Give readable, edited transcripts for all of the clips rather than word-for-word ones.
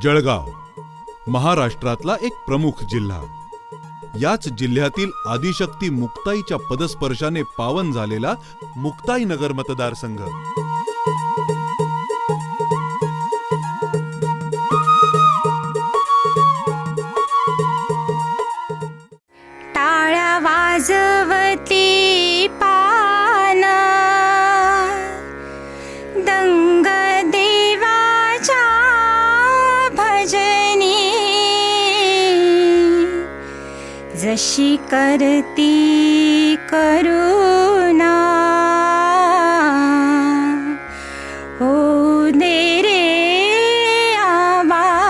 जळगाव महाराष्ट्रातला एक प्रमुख जिल्हा. याच जिल्ह्यातील आदिशक्ती मुक्ताईच्या पदस्पर्शाने पावन झालेला मुक्ताईनगर मतदारसंघ. टाळ्या वाजवती पान, दंग देवाच्या भजनी, जशी करती करुणा, हो दे रे आबादानी.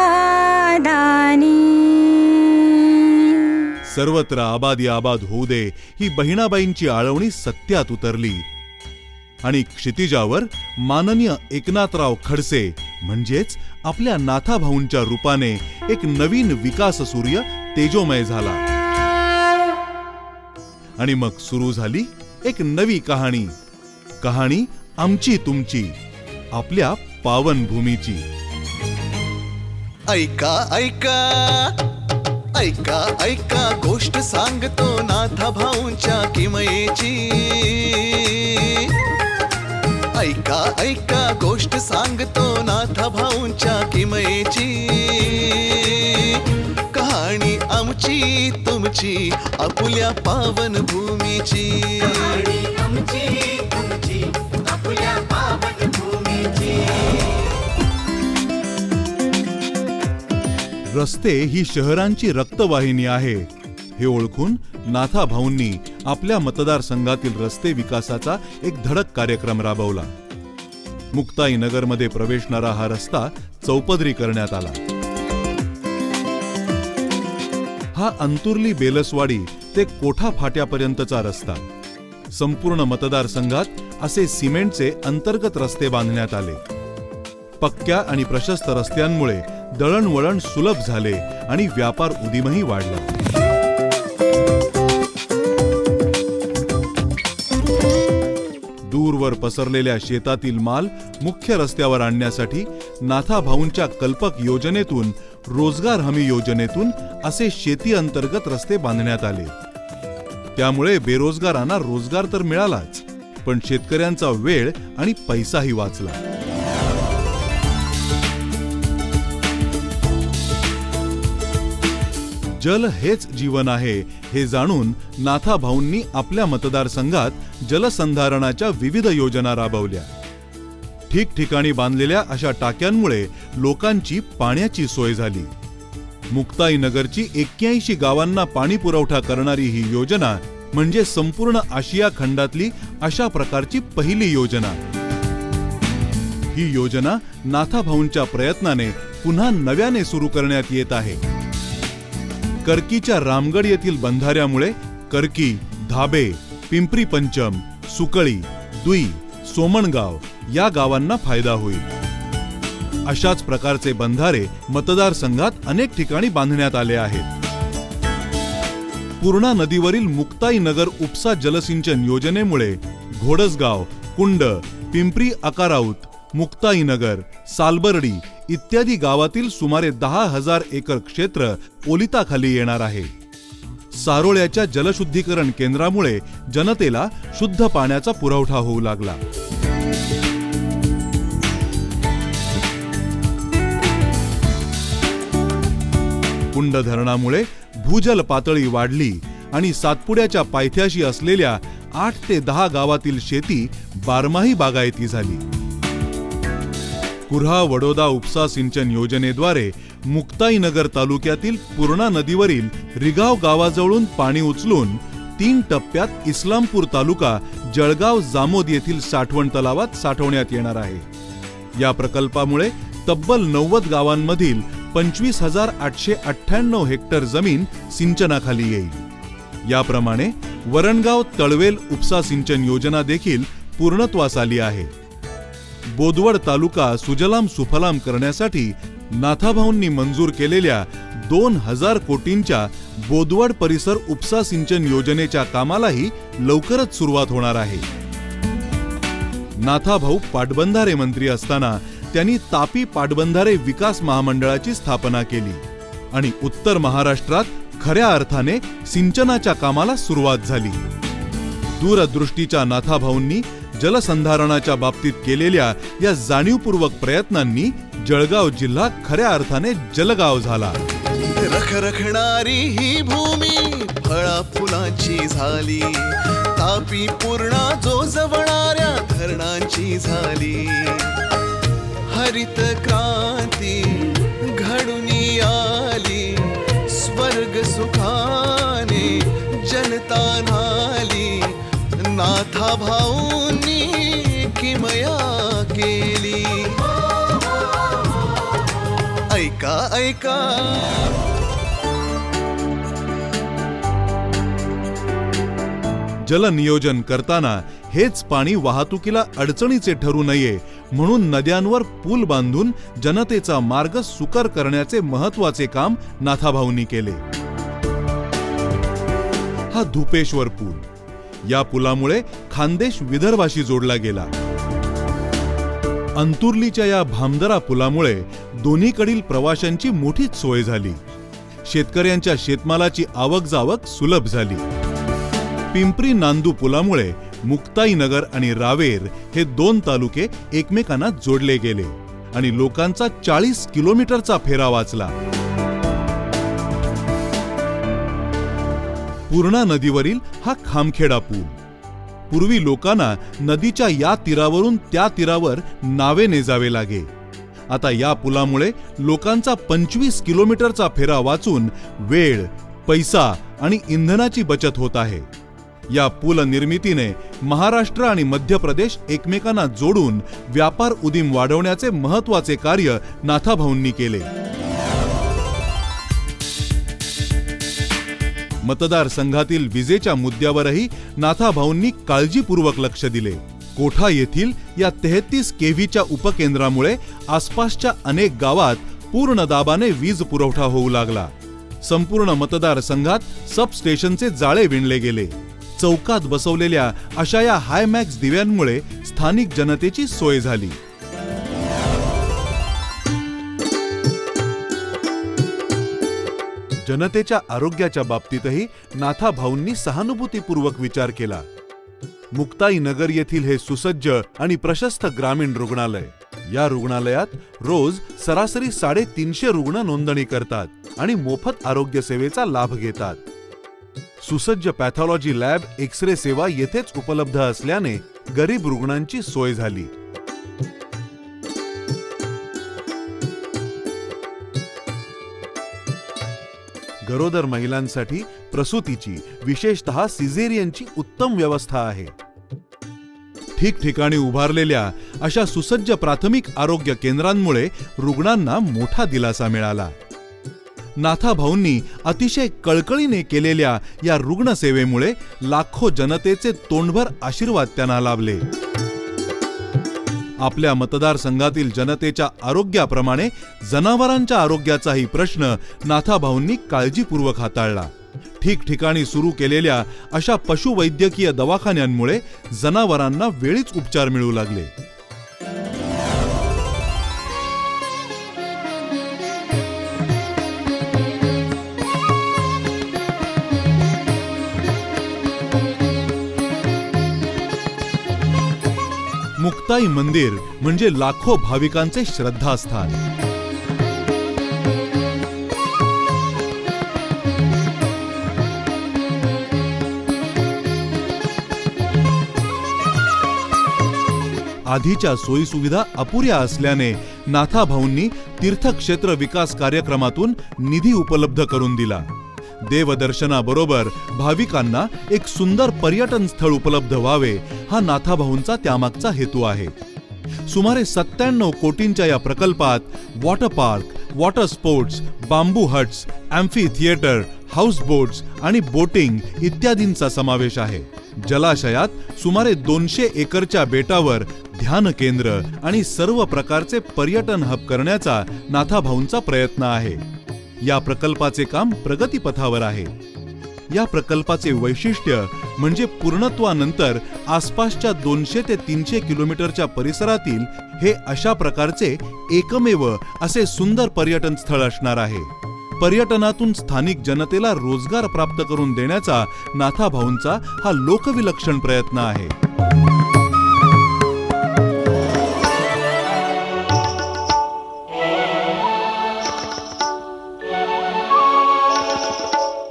सर्वत्र आबादी आबाद होऊ दे ही बहिणाबाईंची आळवणी सत्यात उतरली आणि क्षितिजावर माननीय एकनाथराव खडसे म्हणजेच आपल्या नाथाभाऊंच्या रूपाने एक नवीन विकास सूर्य तेजोमय झाला. आणि मग सुरू झाली एक नवी कहाणी, कहाणी आमची तुमची, आपल्या पावनभूमीची. ऐका ऐका ऐका ऐका गोष्ट सांगतो नाथाभाऊंच्या किमयेची. ऐका ऐका गोष्ट सांगतो नाथाभाऊंच्या किमयेची. कहाणी आमची तुमची आपुल्या पावनभूमीची. आमची तुमची आपुल्या पावनभूमीची. रस्ते ही शहरांची रक्तवाहिनी आहे हे ओळखून नाथाभाऊंनी आपल्या मतदारसंघातील रस्ते विकासाचा एक धडक कार्यक्रम राबवला. मुक्ताईनगरमध्ये प्रवेशणारा हा रस्ता चौपदरी करण्यात आला. हा अंतुर्ली बेलसवाडी ते कोठा फाट्यापर्यंतचा रस्ता. संपूर्ण मतदारसंघात असे सिमेंटचे अंतर्गत रस्ते बांधण्यात आले. पक्क्या आणि प्रशस्त रस्त्यांमुळे दळणवळण सुलभ झाले आणि व्यापार उदीमही वाढला. दूरवर पसरलेल्या शेतातील माल मुख्य रस्त्यावर आणण्यासाठी नाथाभाऊंच्या कल्पक योजनेतून, रोजगार हमी योजनेतून असे शेती अंतर्गत रस्ते बांधण्यात आले. त्यामुळे बेरोजगारांना रोजगार तर मिळालाच, पण शेतकऱ्यांचा वेळ आणि पैसाही वाचला. जल हेच जीवन आहे हे जाणून नाथाभाऊंनी आपल्या मतदारसंघात जलसंधारणाच्या विविध योजना राबवल्या. ठिकठिकाणी बांधलेल्या अशा टाक्यांमुळे लोकांची पाण्याची सोय झाली. मुक्ताईनगरची 81 गावांना पाणी पुरवठा करणारी ही योजना म्हणजे संपूर्ण आशिया खंडातली अशा प्रकारची पहिली योजना. ही योजना नाथाभाऊंच्या प्रयत्नाने पुन्हा नव्याने सुरू करण्यात येत आहे. कर्कीच्या रामगड येथील बंधाऱ्यामुळे कर्की, धाबे, पिंपरी पंचम, सुकळी, दुई, सोमणगाव या गावांना फायदा होईल. अशाच प्रकारचे बंधारे मतदारसंघात अनेक ठिकाणी बांधण्यात आले आहेत. पूर्णा नदीवरील मुक्ताईनगर उपसा जलसिंचन योजनेमुळे घोडसगाव, कुंड, पिंपरी अकाराऊत, मुक्ताईनगर, सालबर्डी इत्यादी गावातील सुमारे 10,000 एकर क्षेत्र ओलिताखाली येणार आहे. सारोळ्याच्या जलशुद्धीकरण केंद्रामुळे जनतेला शुद्ध पाण्याचा पुरवठा होऊ लागला. कुंड धरणामुळे भूजल पातळी वाढली आणि सातपुड्याच्या पायथ्याशी असलेल्या 8 ते 10 गावातील शेती बारमाही बागायती झाली. कुऱ्हा वडोदा उपसा सिंचन योजनेद्वारे मुक्ताईनगर तालुक्यातील पूर्णा नदीवरील रिगाव गावाजवळून पाणी उचलून 3 टप्प्यात इस्लामपूर तालुका जळगाव जामोद येथील साठवण तलावात साठवण्यात येणार आहे. या प्रकल्पामुळे तब्बल 90 गावांमधील 25,898 हेक्टर जमीन सिंचनाखाली येईल. याप्रमाणे वरणगाव तळवेल उपसा सिंचन योजना देखील पूर्णत्वास आली आहे. बोदवड तालुका सुजलाम सुफलाम करण्यासाठी नाथाभाऊंनी मंजूर केलेल्या 2,000 कोटींच्या बोदवड परिसर उपसा सिंचन योजनेच्या कामालाही लवकरच सुरुवात होणार आहे. नाथाभाऊ पाटबंधारे मंत्री असताना त्यांनी तापी पाटबंधारे विकास महामंडळाची स्थापना केली आणि उत्तर महाराष्ट्रात खऱ्या अर्थाने सिंचनाच्या कामाला सुरुवात झाली. दूरदृष्टीच्या नाथाभाऊंनी जलसंधारणाच्या बाबतीत केलेल्या या जाणीवपूर्वक प्रयत्नांनी जळगाव जिल्हा खऱ्या अर्थाने जलगाव झाला. रखरखणारी ही भूमी फळा फुलांची झाली, तापी पूर्णा जो जवळणाऱ्या धरणांची झाली. हरित क्रांती घडून आली, स्वर्ग सुखाने जनता न्हाली. नाथाभाऊंनी किमया केली. ऐका ऐका जलनियोजन करताना हेच पाणी वाहतुकीला अडचणीचे ठरू नये म्हणून नद्यांवर पूल बांधून जनतेचा मार्ग सुकर करण्याचे महत्त्वाचे काम नाथाभाऊंनी केले. हा धुपेश्वर पूल, या पुलामुळे खानदेश विदर्भाशी जोडला गेला. अंतुर्लीच्या या भामदरा पुलामुळे दोन्हीकडील प्रवाशांची मोठीच सोय झाली. शेतकऱ्यांच्या शेतमालाची आवक जावक सुलभ झाली. पिंपरी नांदू पुलामुळे मुक्ताईनगर आणि रावेर हे 2 तालुके एकमेकांना जोडले गेले आणि लोकांचा 40 किलोमीटरचा फेरा वाचला. पूर्णा नदीवरील हा खामखेडा पूल, पूर्वी लोकांना नदीच्या या तीरावरून त्या तीरावर नावे नेजावे लागे. आता या पुलामुळे लोकांचा 25 किलोमीटरचा फेरा वाचून वेळ, पैसा आणि इंधनाची बचत होत आहे. या पूल निर्मितीने महाराष्ट्र आणि मध्य प्रदेश एकमेकांना जोडून व्यापार उदीम वाढवण्याचे महत्त्वाचे कार्य नाथाभाऊंनी केले. मतदारसंघातील विजेच्या मुद्द्यावरही नाथाभाऊंनी काळजीपूर्वक लक्ष दिले. कोठा येथील या 33 केव्हीच्या उपकेंद्रामुळे आसपासच्या अनेक गावात पूर्ण दाबाने वीज पुरवठा होऊ लागला. संपूर्ण मतदारसंघात सबस्टेशनचे जाळे विणले गेले. चौकात बसवलेल्या अशा या हायमॅक्स दिव्यांमुळे स्थानिक जनतेची सोय झाली. जनतेच्या आरोग्याच्या बाबतीतही नाथाभाऊंनी सहानुभूतीपूर्वक विचार केला. मुक्ताईनगर येथील हे सुसज्ज आणि प्रशस्त ग्रामीण रुग्णालय, या रुग्णालयात रोज सरासरी 350 रुग्ण नोंदणी करतात आणि मोफत आरोग्य सेवेचा लाभ घेतात. सुसज्ज पॅथॉलॉजी लॅब, एक्स-रे सेवा येथेच उपलब्ध असल्याने गरीब रुग्णांची सोय झाली. गरोदर महिलांसाठी प्रसूतीची, विशेषतः सिझेरियनची उत्तम व्यवस्था आहे. ठिकठिकाणी उभारलेल्या अशा सुसज्ज प्राथमिक आरोग्य केंद्रांमुळे रुग्णांना मोठा दिलासा मिळाला. नाथाभाऊंनी अतिशय कळकळीने केलेल्या या रुग्णसेवेमुळे लाखो जनतेचे तोंडभर आशीर्वाद त्यांना लाभले. आपल्या मतदारसंघातील जनतेच्या आरोग्याप्रमाणे जनावरांच्या आरोग्याचाही प्रश्न नाथाभाऊंनी काळजीपूर्वक हाताळला. ठिकठिकाणी सुरू केलेल्या अशा पशुवैद्यकीय दवाखान्यांमुळे जनावरांना वेळीच उपचार मिळू लागले. मुक्ताई मंदिर म्हणजे लाखो भाविकांचे श्रद्धास्थान. आधीच्या सोयीसुविधा अपुऱ्या असल्याने नाथाभाऊंनी तीर्थक्षेत्र विकास कार्यक्रमातून निधी उपलब्ध करून दिला. देवदर्शनाबरोबर भाविकांना एक सुंदर पर्यटन स्थळ उपलब्ध व्हावे हा नाथाभाऊंचा त्यामागचा हेतू आहे. सुमारे 97 कोटींच्या या प्रकल्पात वॉटर पार्क, वॉटर स्पोर्ट्स, बांबू huts, amphi theatre, house boats आणि बोटिंग इत्यादींचा समावेश आहे. जलाशयात सुमारे 200 एकरच्या बेटावर ध्यान केंद्र आणि सर्व प्रकारचे पर्यटन हब करण्याचा नाथाभाऊंचा प्रयत्न आहे. या प्रकल्पाचे काम प्रगतीपथावर आहे. या प्रकल्पाचे वैशिष्ट्य म्हणजे पूर्णत्वानंतर आसपासच्या 200 ते 300 किलोमीटरच्या परिसरातील हे अशा प्रकारचे एकमेव असे सुंदर पर्यटन स्थळ असणार आहे. पर्यटनातून स्थानिक जनतेला रोजगार प्राप्त करून देण्याचा नाथाभाऊंचा हा लोकविलक्षण प्रयत्न आहे.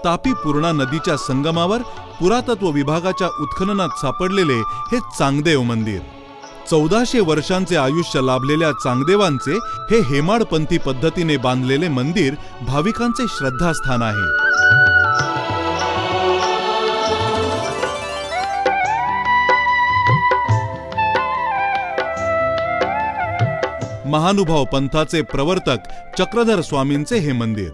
तापी पूर्णा नदीच्या संगमावर पुरातत्व विभागाच्या उत्खननात सापडलेले हे चांगदेव मंदिर. 1400 वर्षांचे आयुष्य लाभलेल्या चांगदेवांचे हे हेमाडपंथी पद्धतीने बांधलेले मंदिर भाविकांचे श्रद्धास्थान आहे. महानुभाव पंथाचे प्रवर्तक चक्रधर स्वामींचे हे मंदिर.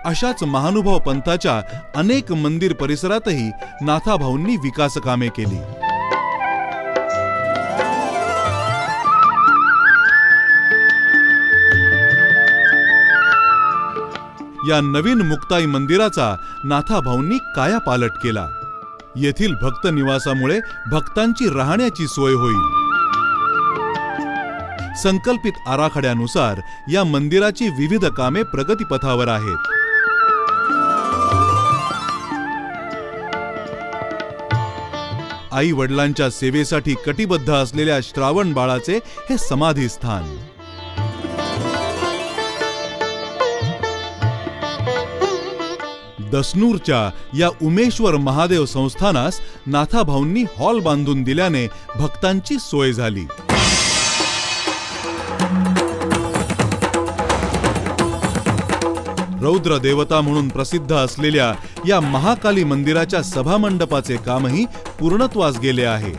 अशाच महानुभाव पंथाच्या अनेक मंदिर परिसरातही नाथाभाऊंनी विकास कामे केली. या नवीन मुक्ताई मंदिराचा नाथाभाऊंनी कायापालट केला. येथील भक्त निवासामुळे भक्तांची राहण्याची सोय होईल. संकल्पित आराखड्यानुसार या मंदिराची विविध कामे प्रगतीपथावर आहेत. आई वडिलांच्या सेवेसाठी कटिबद्ध असलेल्या श्रावण बाळाचे हे समाधी स्थान. दसनूरच्या या उमेश्वर महादेव संस्थानास नाथाभाऊंनी हॉल बांधून दिल्याने भक्तांची सोय झाली. रौद्र देवता म्हणून प्रसिद्ध असलेल्या या महाकाली मंदिराच्या सभामंडपाचे कामही पूर्णत्वास गेले आहे.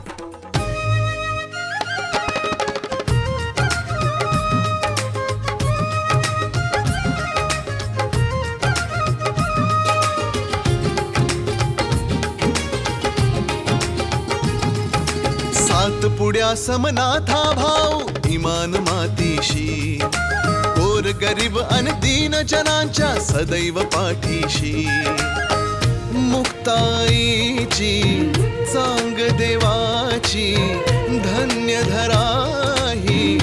सातपुड्या समनाथा भाऊ इमान मातीशी, गोर गरीब अन दीन जनांच्या सदैव पाठीशी. मुक्ताईची चांग देवाची धन्य धराही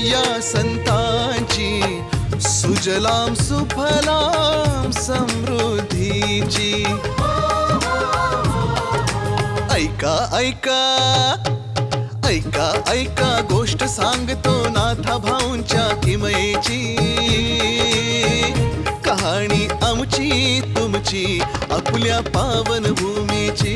या संतांची, सुजलाम सुफलाम समृद्धीची. ऐका ऐका ऐका ऐका गोष्ट सांगतो नाथाभाऊंच्या किमयेची. कहाणी आमची तुमची आपल्या पावन भूमीची.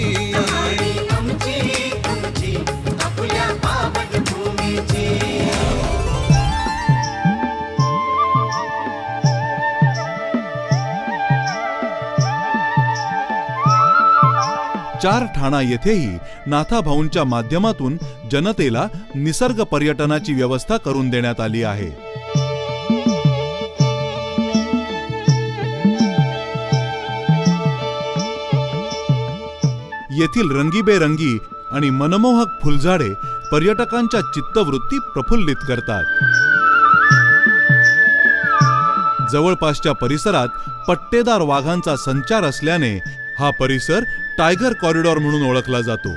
चार ठाणा येथेही नाथाभाऊंच्या माध्यमातून जनतेला निसर्ग पर्यटनाची व्यवस्था करून देण्यात आली आहे. येथील रंगीबेरंगी आणि मनमोहक फुलझाडे पर्यटकांच्या चित्तवृत्ती प्रफुल्लित करतात. जवळपासच्या परिसरात पट्टेदार वाघांचा संचार असल्याने हा परिसर टायगर कॉरिडॉर म्हणून ओळखला जातो.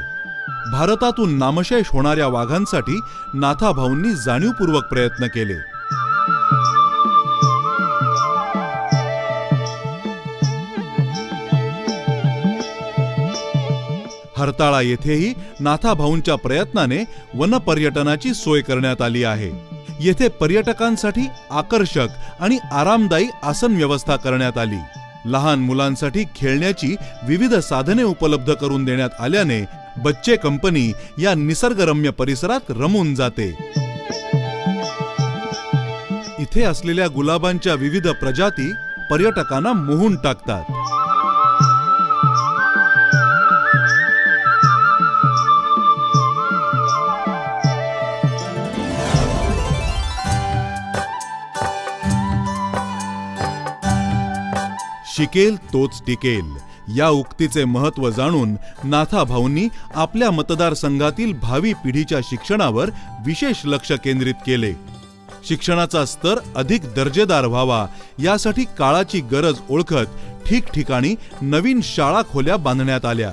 भारतातून नामशेष होणाऱ्या वाघांसाठी नाथाभाऊंनी जाणीवपूर्वक प्रयत्न केले. हरताळा येथेही नाथाभाऊंच्या प्रयत्नाने वनपर्यटनाची सोय करण्यात आली आहे. येथे पर्यटकांसाठी आकर्षक आणि आरामदायी आसन व्यवस्था करण्यात आली. लहान मुलांसाठी खेळण्याची विविध साधने उपलब्ध करून देण्यात आल्याने बच्चे कंपनी या निसर्गरम्य परिसरात रमून जाते. इथे असलेल्या गुलाबांच्या विविध प्रजाती पर्यटकांना मोहून टाकतात. शिकेल तोच टिकेल या उक्तीचे महत्त्व जाणून नाथाभाऊंनी आपल्या मतदारसंघातील भावी पिढीच्या शिक्षणावर विशेष लक्ष केंद्रित केले. शिक्षणाचा स्तर अधिक दर्जेदार व्हावा यासाठी काळाची गरज ओळखत ठिकठिकाणी नवीन शाळा खोल्या बांधण्यात आल्या.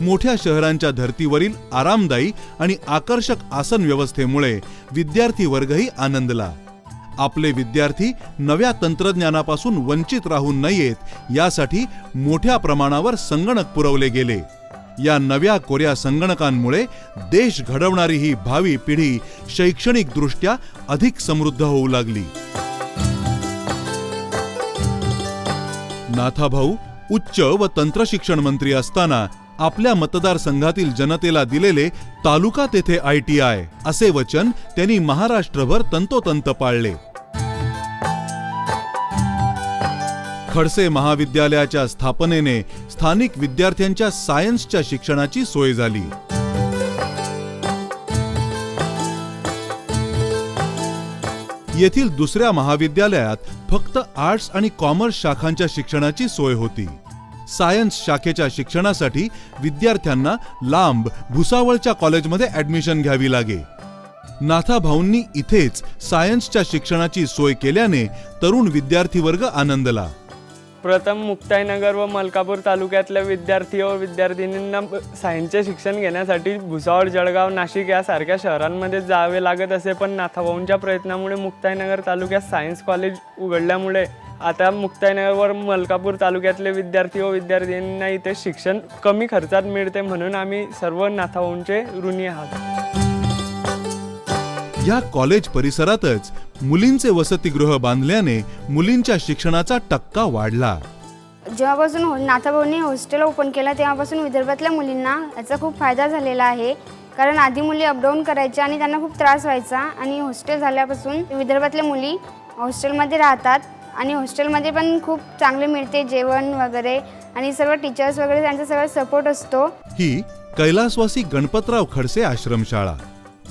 मोठ्या शहरांच्या धर्तीवरील आरामदायी आणि आकर्षक आसन व्यवस्थेमुळे विद्यार्थी वर्गही आनंदला. आपले विद्यार्थी नव्या तंत्रज्ञानापासून वंचित राहू नयेत यासाठी मोठ्या प्रमाणावर संगणक पुरवले गेले. या नव्या कोऱ्या संगणकांमुळे देश घडवणारी ही भावी पिढी शैक्षणिक दृष्ट्या अधिक समृद्ध होऊ लागली. नाथाभाऊ उच्च व तंत्रशिक्षण मंत्री असताना आपल्या मतदारसंघातील जनतेला दिलेले तालुका तेथे ITI असे वचन त्यांनी महाराष्ट्रभर तंतोतंत पाळले. खडसे महाविद्यालयाच्या स्थापनेने स्थानिक विद्यार्थ्यांच्या सायन्सच्या शिक्षणाची सोय झाली. येथील दुसऱ्या महाविद्यालयात फक्त आर्ट्स आणि कॉमर्स शाखांच्या शिक्षणाची सोय होती. सायन्स शाखेच्या शिक्षणासाठी विद्यार्थ्यांना लांब भुसावळच्या कॉलेजमध्ये ऍडमिशन घ्यावी लागे. नाथाभाऊंनी इथेच सायन्सच्या शिक्षणाची सोय केल्याने तरुण विद्यार्थी वर्ग आनंदला. प्रथम मुक्ताईनगर व मलकापूर तालुक्यातल्या विद्यार्थी व विद्यार्थिनींना सायन्सचे शिक्षण घेण्यासाठी भुसावळ, जळगाव, नाशिक यासारख्या शहरांमध्ये जावे लागत असे, पण नाथाभाऊंच्या प्रयत्नामुळे मुक्ताईनगर तालुक्यात सायन्स कॉलेज उघडल्यामुळे आता मुक्ताईनगर व मलकापूर तालुक्यातले विद्यार्थी व विद्यार्थिनींना इथे शिक्षण कमी खर्चात मिळते, म्हणून आम्ही सर्व नाथाभाऊंचे ऋणी आहोत. या कॉलेज परिसरातच मुलींचे वसतिगृह बांधल्याने मुलींच्या शिक्षणाचा टक्का वाढला. जेव्हापासून नाथाभाऊंनी हॉस्टेल ओपन केलं तेव्हापासून विदर्भातल्या मुलींना याचा खूप फायदा झालेला आहे. कारण आधी मुली अपडाऊन करायच्या आणि त्यांना खूप त्रास व्हायचा, आणि हॉस्टेल झाल्यापासून विदर्भातल्या मुली हॉस्टेलमध्ये राहतात आणि हॉस्टेलमध्ये पण खूप चांगले मिळते जेवण वगैरे, आणि सर्व टीचर्स वगैरे त्यांचा सगळा सपोर्ट असतो. ही कैलासवासी गणपतराव खडसे आश्रमशाळा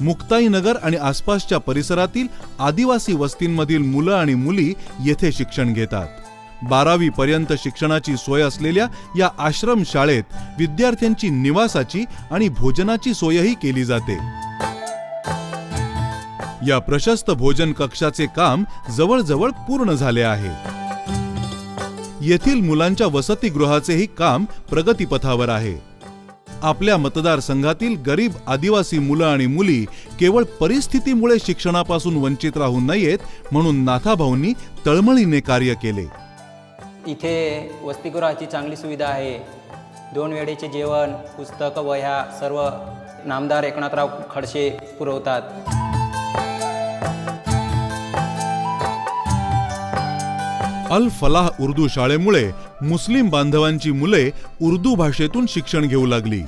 मुक्ताईनगर आणि आसपासच्या परिसरातील आदिवासी वस्तींमधील मुलं आणि मुली येथे शिक्षण घेतात. 12वी पर्यंत शिक्षणाची सोय असलेल्या या आश्रम शाळेत विद्यार्थ्यांची निवासाची आणि भोजनाची सोयही केली जाते. या प्रशस्त भोजन कक्षाचे काम जवळजवळ पूर्ण झाले आहे. येथील मुलांच्या वसतिगृहाचेही काम प्रगतीपथावर आहे. आपल्या मतदारसंघातील गरीब आदिवासी मुलं आणि मुली केवळ परिस्थितीमुळे शिक्षणापासून वंचित राहू नयेत म्हणून नाथाभाऊंनी तळमळीने कार्य केले. इथे वसतिगृहाची चांगली सुविधा आहे. 2 वेळेचे जेवण, पुस्तकं, वह्या सर्व नामदार एकनाथराव खडसे पुरवतात. अल फलाह उर्दू शाळेमुळे मुस्लिम बांधवांची मुले उर्दू भाषेतून शिक्षण घेऊ लागली.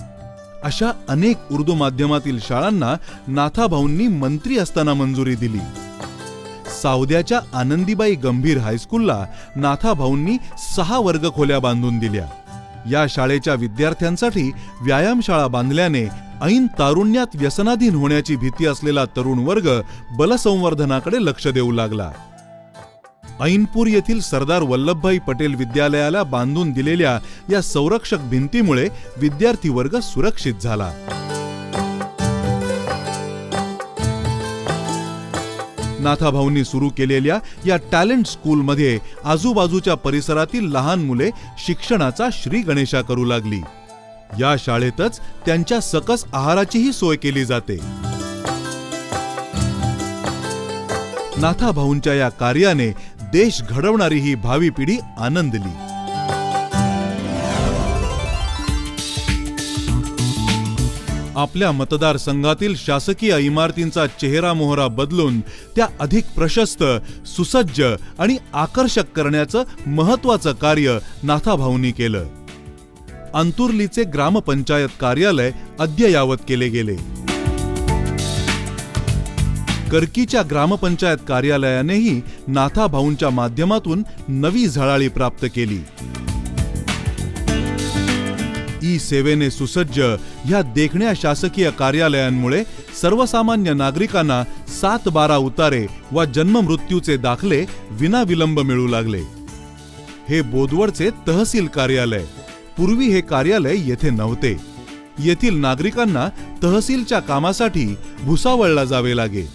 अशा अनेक उर्दू माध्यमातील शाळांना नाथाभाऊंनी मंत्री असताना मंजुरी दिली. सावद्याच्या आनंदीबाई गंभीर हायस्कूलला नाथाभाऊंनी 6 वर्गखोल्या बांधून दिल्या. या शाळेच्या विद्यार्थ्यांसाठी व्यायामशाळा बांधल्याने ऐन तारुण्यात व्यसनाधीन होण्याची भीती असलेला तरुण वर्ग बलसंवर्धनाकडे लक्ष देऊ लागला. ऐनपूर येथील सरदार वल्लभभाई पटेल विद्यालयाला बांधून दिलेल्या या संरक्षक भिंतीमुळे विद्यार्थी वर्ग सुरक्षित झाला. नाथाभाऊंनी सुरू केलेल्या या टॅलेंट स्कूलमध्ये आजूबाजूच्या परिसरातील लहान मुले शिक्षणाचा श्री गणेशा करू लागली. या शाळेतच त्यांच्या सकस आहाराचीही सोय केली जाते. नाथाभाऊंच्या या कार्याने देश घडवणारी ही भावी पिढी आनंदली. आपल्या मतदारसंघातील शासकीय इमारतींचा चेहरा मोहरा बदलून त्या अधिक प्रशस्त, सुसज्ज आणि आकर्षक करण्याचं महत्त्वाचं कार्य नाथाभाऊंनी केलं. अंतुर्लीचे ग्रामपंचायत कार्यालय अद्ययावत केले गेले. कर्कीच्या ग्रामपंचायत कार्यालयानेही नाथाभाऊंच्या माध्यमातून नवी झळाळी प्राप्त केली. ई-सेवेने सुसज्ज ह्या देखण्या शासकीय कार्यालयांमुळे सर्वसामान्य नागरिकांना 7-12 उतारे वा जन्ममृत्यूचे दाखले विनाविलंब मिळू लागले. हे बोदवडचे तहसील कार्यालय. पूर्वी हे कार्यालय येथे नव्हते. येथील नागरिकांना तहसीलच्या कामासाठी भुसावळला जावे लागे.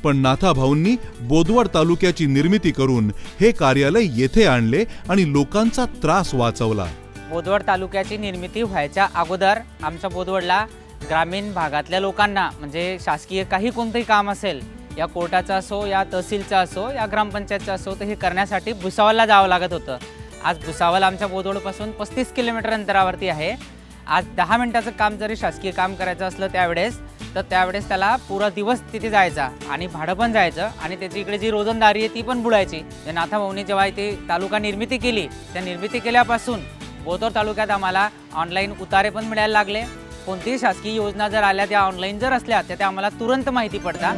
पण नाथाभाऊंनी बोदवड तालुक्याची निर्मिती करून हे कार्यालय येथे आणले आणि लोकांचा त्रास वाचवला. बोदवड तालुक्याची निर्मिती व्हायच्या अगोदर आमच्या बोदवडला ग्रामीण भागातल्या लोकांना म्हणजे शासकीय काही कोणतंही काम असेल, या कोर्टाचं असो, या तहसीलचं असो, या ग्रामपंचायतचं असो, तर हे करण्यासाठी भुसावळला जावं लागत होतं. आज भुसावळ आमच्या बोदवडपासून 35 किलोमीटर अंतरावरती आहे. आज 10 मिनिटाचं काम जरी शासकीय काम करायचं असलं त्यावेळेस त्याला पुरा दिवस तिथे जायचा आणि भाडं पण जायचं आणि त्याची इकडे जी रोजंदारी आहे ती पण बुडायची. नाथाभाऊंनी जेव्हा इथे तालुका निर्मिती केली, त्या निर्मिती केल्यापासून बोदवड तालुक्यात आम्हाला ऑनलाईन उतारे पण मिळायला लागले. कोणतीही शासकीय योजना जर आल्या, त्या ऑनलाईन जर असल्या, तर त्या आम्हाला तुरंत माहिती पडतात.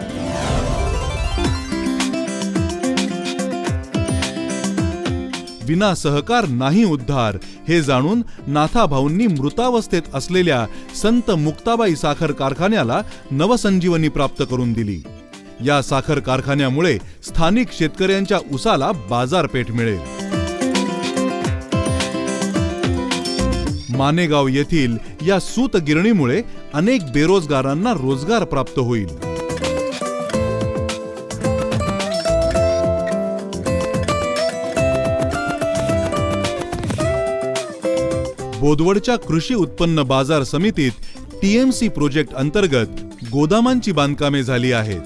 विना सहकार नाही उद्धार हे जाणून नाथाभाऊंनी मृतावस्थेत असलेल्या संत मुक्ताबाई साखर कारखान्याला नवसंजीवनी प्राप्त करून दिली. या साखर कारखान्यामुळे स्थानिक शेतकऱ्यांच्या ऊसाला बाजारपेठ मिळेल. मानेगाव येथील या सूत गिरणीमुळे अनेक बेरोजगारांना रोजगार प्राप्त होईल. बोदवडच्या कृषी उत्पन्न बाजार समितीत TMC प्रोजेक्ट अंतर्गत गोदामांची बांधकामे झाली आहेत.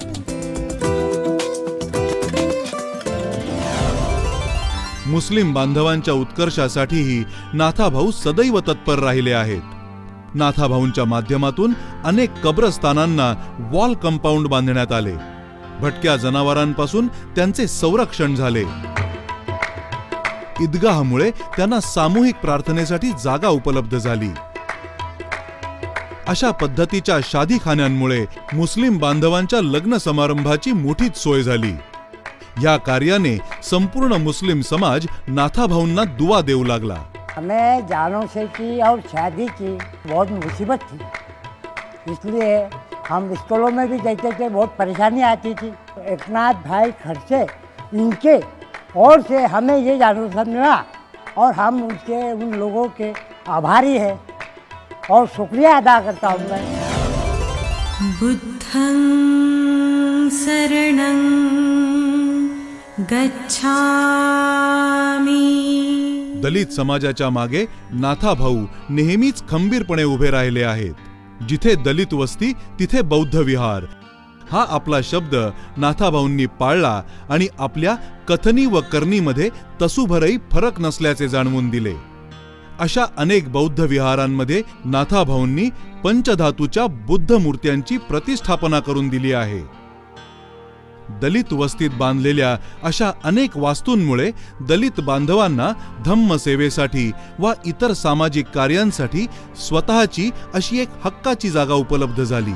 मुस्लिम बांधवांच्या उत्कर्षासाठीही नाथाभाऊ सदैव तत्पर राहिले आहेत. नाथाभाऊंच्या माध्यमातून अनेक कब्रस्तानांना वॉल कंपाऊंड बांधण्यात आले. भटक्या जनावरांपासून त्यांचे संरक्षण झाले. ईदगाहमुळे त्यांना सामूहिक प्रार्थनेसाठी जागा उपलब्ध झाली. अशा पद्धतीच्या शादीखान्यांमुळे मुस्लिम बांधवांच्या लग्न समारंभाची मोठीच सोय झाली. या कार्याने संपूर्ण मुस्लिम समाज नाथाभाऊंना दुआ देऊ लागला. हमें जानों से की और शादी की बहुत मुसीबत थी, इसलिए हम स्कूलों में भी जाते थे, बहुत परेशानी आती थी. एकनाथ भाई खर्चे इनके और से हमें ये जानवर मिला और हम उन लोगों के आभारी हैं और शुक्रिया अदा करता हूँ मैं. बुद्धं शरणं गच्छामि. दलित समाजाच्या मागे नाथाभाऊ नेहमीच खंबीरपणे उभे राहिले आहेत. जिथे दलित वस्ती तिथे बौद्ध विहार हा आपला शब्द नाथाभाऊंनी पाळला आणि आपल्या कथनी व करणीमध्ये तसूभरही फरक नसल्याचे जाणवून दिले. अशा अनेक बौद्ध विहारांमध्ये नाथाभाऊंनी पंचधातूच्या बुद्ध मूर्त्यांची प्रतिष्ठापना करून दिली आहे. दलित वस्तीत बांधलेल्या अशा अनेक वास्तूंमुळे दलित बांधवांना धम्मसेवेसाठी व इतर सामाजिक कार्यांसाठी स्वतःची अशी एक हक्काची जागा उपलब्ध झाली.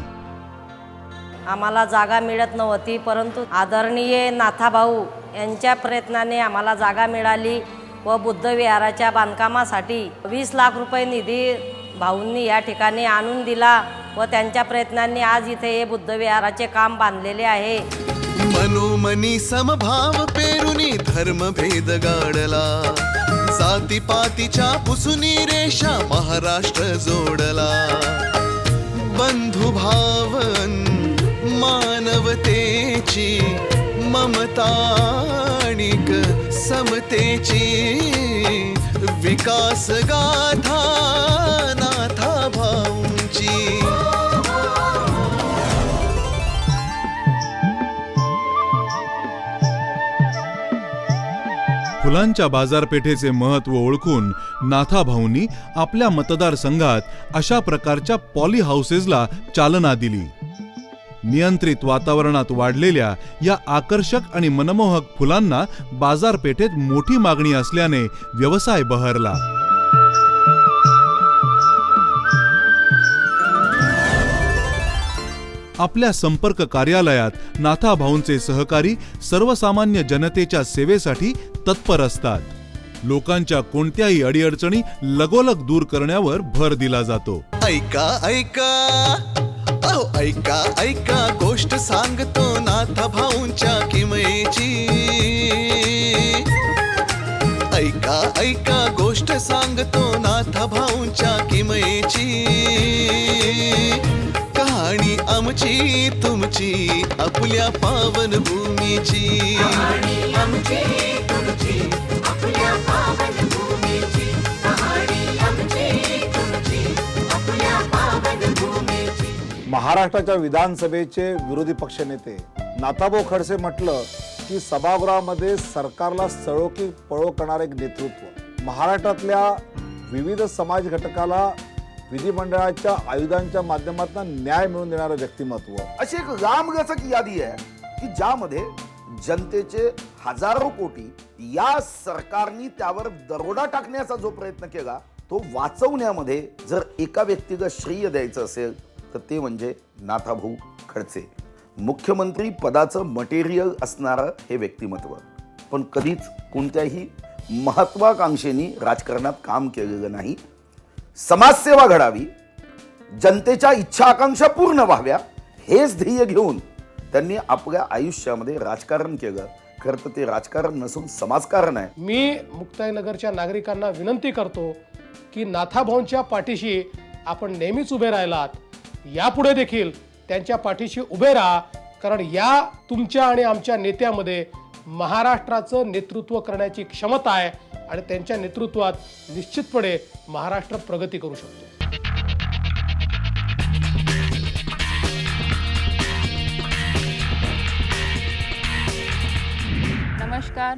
आम्हाला जागा मिळत नव्हती, परंतु आदरणीय नाथाभाऊ यांच्या प्रयत्नाने आम्हाला जागा मिळाली व बुद्ध विहाराच्या बांधकामासाठी 20 लाख रुपये निधी भाऊंनी या ठिकाणी आणून दिला व त्यांच्या प्रयत्नांनी आज इथे हे बुद्ध विहाराचे काम बांधलेले आहे. मनोमनी समभाव पेरुनी धर्मभेद गाडला, जातीपातीच्या पुसुनी रेषा महाराष्ट्र जोडला. बंधुभावन मानवतेची ममताणिक समतेची विकास गाथा नाथाभाऊंची. फुलांच्या बाजारपेठेचे महत्त्व ओळखून नाथाभाऊंनी आपल्या मतदारसंघात अशा प्रकारच्या पॉली हाऊसेसला चालना दिली. नियंत्रित वातावरणात वाढलेल्या या आकर्षक आणि मनमोहक फुलांना बाजारपेठेत मोठी मागणी असल्याने व्यवसाय बहरला. आपल्या संपर्क कार्यालयात नाथाभाऊंचे सहकारी सर्वसामान्य जनतेच्या सेवेसाठी तत्पर असतात. लोकांच्या कोणत्याही अडीअडचणी लगोलग दूर करण्यावर भर दिला जातो. ऐका ऐका अहो ऐका ऐका गोष्ट सांगतो नाथाभाऊंच्या किमयेची. ऐका ऐका गोष्ट सांगतो नाथाभाऊंच्या किमयेची. कहाणी आमची तुमची आपल्या पावन भूमीची. महाराष्ट्राच्या विधानसभेचे विरोधी पक्षनेते नाथाभाऊ खडसे म्हटलं की सभागृहामध्ये सरकारला सळो की पळो करणारे एक नेतृत्व, महाराष्ट्रातल्या विविध समाज घटकाला विधिमंडळाच्या आयुधांच्या माध्यमातून न्याय मिळवून देणारं व्यक्तिमत्व. अशी एक रामरसक यादी आहे की ज्यामध्ये जनतेचे हजारो कोटी या सरकारने त्यावर दरोडा टाकण्याचा जो प्रयत्न केला तो वाचवण्यामध्ये जर एका व्यक्तीला श्रेय द्यायचं असेल तर ते म्हणजे नाथाभाऊ खडसे. मुख्यमंत्री पदाचं मटेरियल असणारं हे व्यक्तिमत्व, पण कधीच कोणत्याही महत्वाकांक्षेने राजकारणात काम केलेलं नाही. समाजसेवा घडावी, जनतेच्या इच्छा आकांक्षा पूर्ण व्हाव्या हेच ध्येय घेऊन त्यांनी आपल्या आयुष्यामध्ये राजकारण केलं. खरं तर ते राजकारण नसून समाजकारण आहे. मी मुक्ताईनगरच्या नागरिकांना विनंती करतो की नाथाभाऊंच्या पाठीशी आपण नेहमीच उभे राहिलात, यापुढे देखील त्यांच्या पाठीशी उभे राहा, कारण या तुमच्या आणि आमच्या नेत्यामध्ये महाराष्ट्राचं नेतृत्व करण्याची क्षमता आहे आणि त्यांच्या नेतृत्वात निश्चितपणे महाराष्ट्र प्रगती करू शकतो. नमस्कार.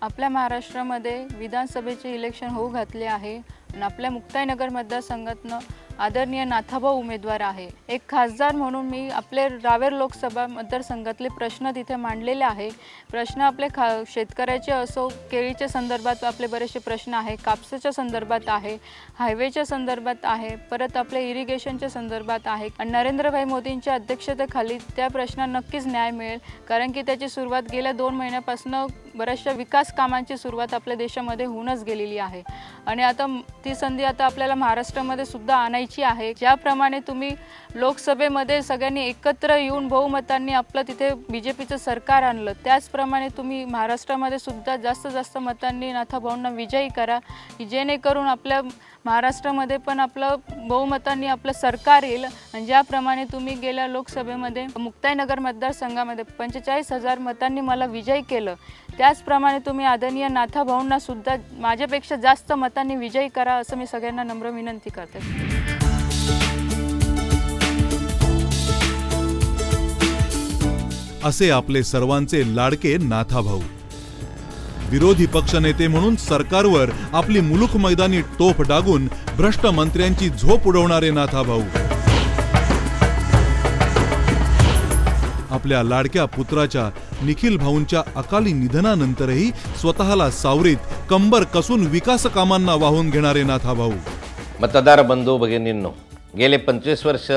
आपल्या महाराष्ट्रामध्ये विधानसभेचे इलेक्शन होऊ घातले आहे आणि आपल्या मुक्ताईनगर मतदारसंघातनं आदरणीय नाथाभाऊ उमेदवार आहे. एक खासदार म्हणून मी आपले रावेर लोकसभा मतदारसंघातले प्रश्न तिथे मांडलेले आहे. प्रश्न आपले शेतकऱ्याचे असो, केळीच्या संदर्भात आपले बरेचसे प्रश्न आहे, कापसाच्या संदर्भात आहे, हायवेच्या संदर्भात आहे, परत आपल्या इरिगेशनच्या संदर्भात आहे. आणि नरेंद्रभाई मोदींच्या अध्यक्षतेखाली त्या प्रश्नांना नक्कीच न्याय मिळेल, कारण की त्याची सुरुवात गेल्या 2 महिन्यापासून बऱ्याचशा विकास कामांची सुरुवात आपल्या देशामध्ये होऊनच गेलेली आहे आणि आता ती संधी आता आपल्याला महाराष्ट्रामध्ये सुद्धा आणायची आहे. ज्याप्रमाणे तुम्ही लोकसभेमध्ये सगळ्यांनी एकत्र येऊन बहुमतांनी आपलं तिथे BJPचं सरकार आणलं, त्याचप्रमाणे तुम्ही महाराष्ट्रामध्ये सुद्धा जास्त मतांनी नाथाभाऊंना विजयी करा, की जेणेकरून आपल्या महाराष्ट्रामध्ये पण आपलं बहुमतांनी आपलं सरकार येईल. आणि ज्याप्रमाणे तुम्ही गेल्या लोकसभेमध्ये मुक्ताईनगर मतदारसंघामध्ये 45,000 मतांनी मला विजयी केलं, त्याचप्रमाणे तुम्ही आदरणीय नाथाभाऊंना सुद्धा माझ्यापेक्षा जास्त मतांनी विजयी करा, असं मी सगळ्यांना नम्र विनंती करते. असे आपले सर्वांचे लाडके नाथाभाऊ. विरोधी पक्षनेते म्हणून सरकारवर आपली मुलूक मैदानी तोफ डागून भ्रष्ट मंत्र्यांची झोप उडवणारे नाथाभाऊ. आपल्या लाडक्या पुत्राच्या निखिल भाऊंच्या अकाली निधनानंतरही स्वतःला सावरीत कंबर कसून विकास कामांना वाहून घेणारे नाथाभाऊ. मतदार बंधू भगिनींनो, गेले 25 वर्ष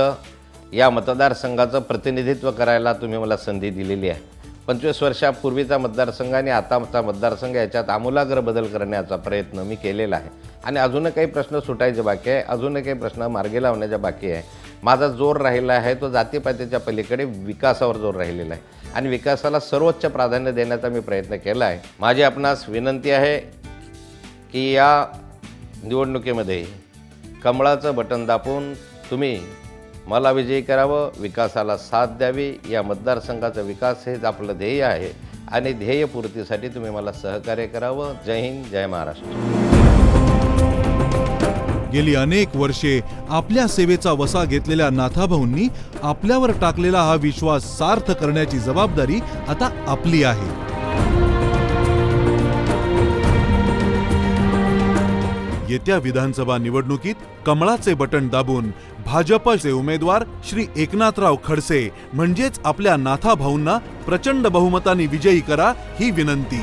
या मतदारसंघाचं प्रतिनिधित्व करायला तुम्ही मला संधी दिलेली आहे. 25 वर्षापूर्वीचा मतदारसंघ आणि आताचा मतदारसंघ याच्यात आमूलाग्र बदल करण्याचा प्रयत्न मी केलेला आहे आणि अजून काही प्रश्न सुटायचे बाकी आहे, अजून काही प्रश्न मार्गी लावण्याच्या बाकी आहे. माझा जोर राहिला आहे तो जातीपातीच्या पलीकडे विकासावर जोर राहिलेला आहे आणि विकासाला सर्वोच्च प्राधान्य देण्याचा मी प्रयत्न केला आहे. माझी आपणास विनंती आहे की या निवडणुकीमध्ये कमळाचं बटन दाबून तुम्ही मला विजयी करावं, विकासाला साथ द्यावी. या मतदारसंघाचा विकास हेच आपलं ध्येय आहे आणि ध्येयपूर्तीसाठी तुम्ही मला सहकार्य करावं. जय हिंद, जय महाराष्ट्र. गेली अनेक वर्षे आपल्या सेवेचा वसा घेतलेल्या नाथाभाऊंनी आपल्यावर टाकलेला हा विश्वास सार्थ करण्याची जबाबदारी आता आपली आहे. येत्या विधानसभा निवडणुकीत कमळाचे बटन दाबून भाजपचे उमेदवार श्री एकनाथराव खडसे म्हणजेच आपल्या नाथाभाऊंना प्रचंड बहुमताने विजयी करा, ही विनंती.